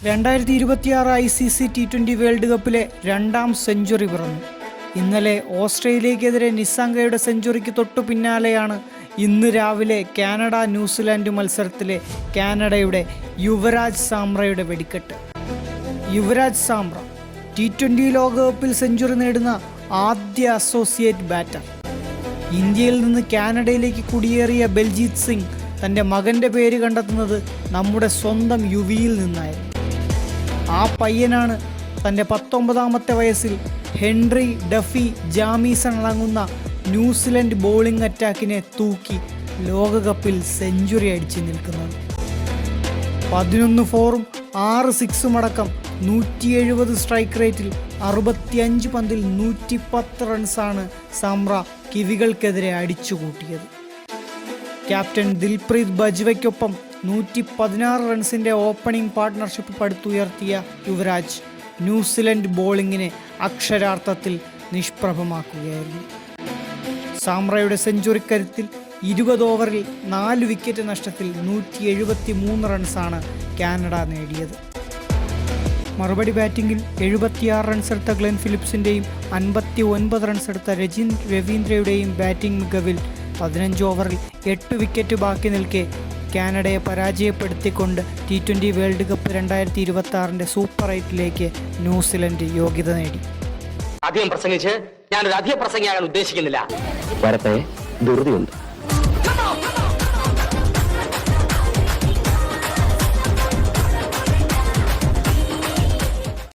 2026 ICC T20 world കപ്പിലെ രണ്ടാം century പിറന്നു. ഇന്നലെ ഓസ്ട്രേലിയക്കെതിരെ നിസാങ്കയുടെ സെഞ്ചുറിക്ക് തൊട്ടു പിന്നാലെയാണ് ഇന്ന് രാവിലെ കാനഡ ന്യൂസിലാൻഡ് മത്സരത്തിലെ കാനഡയുടെ യുവരാജ് സാംറയുടെ വെടിക്കെട്ട്. യുവരാജ് സാംറ T20 ലോകകപ്പിൽ സെഞ്ചുറി നേടുന്ന ആദ്യ അസോസിയേറ്റ് ബാറ്റർ. ഇന്ത്യയിൽ നിന്ന് കാനഡയിലേക്ക് കുടിയേറിയ ബൽജീത് സിംഗ് തൻ്റെ മകൻ്റെ പേര് കണ്ടെത്തുന്നത് നമ്മുടെ സ്വന്തം യുവിയിൽ നിന്നായിരുന്നു. ആ പയ്യനാണ് തൻ്റെ 19ാമത്തെ വയസ്സിൽ ഹെൻറി, ഡഫി, ജാമീസൺ അടങ്ങുന്ന ന്യൂസിലൻഡ് ബോളിംഗ് അറ്റാക്കിനെ തൂക്കി ലോകകപ്പിൽ സെഞ്ചുറി അടിച്ച് നിൽക്കുന്നത്. 11 ഫോറും 6 സിക്സും അടക്കം 170 സ്ട്രൈക്ക് റേറ്റിൽ 65 പന്തിൽ 110 റൺസാണ് സാംറ കിവികൾക്കെതിരെ അടിച്ചുകൂട്ടിയത്. ക്യാപ്റ്റൻ ദിൽപ്രീത് ബജ്വയ്ക്കൊപ്പം 116 റൺസിൻ്റെ ഓപ്പണിംഗ് പാർട്ട്ണർഷിപ്പ് പടുത്തുയർത്തിയ യുവരാജ് ന്യൂസിലൻഡ് ബോളിങ്ങിനെ അക്ഷരാർത്ഥത്തിൽ നിഷ്പ്രഭമാക്കുകയായിരുന്നു. സാംറയുടെ സെഞ്ചുറിക്കരുത്തിൽ 20 ഓവറിൽ 4 വിക്കറ്റ് നഷ്ടത്തിൽ 173 റൺസാണ് കാനഡ നേടിയത്. മറുപടി ബാറ്റിംഗിൽ 76 റൺസെടുത്ത ഗ്ലെൻ ഫിലിപ്സിൻ്റെയും 59 റൺസെടുത്ത രജിൻ രവീന്ദ്രയുടെയും ബാറ്റിംഗ് മികവിൽ 15 ഓവറിൽ 8 വിക്കറ്റ് ബാക്കി നിൽക്കെ കാനഡയെ പരാജയപ്പെടുത്തിക്കൊണ്ട് T20 world cup 2026 super 8 New Zealand യോഗ്യത നേടി. അധികം പ്രസംഗിച്ച് ഞാനൊരു അധിക പ്രസംഗിയാകാൻ ഉദ്ദേശിക്കുന്നില്ല. വരട്ടെ, ധൃതിയുണ്ട്.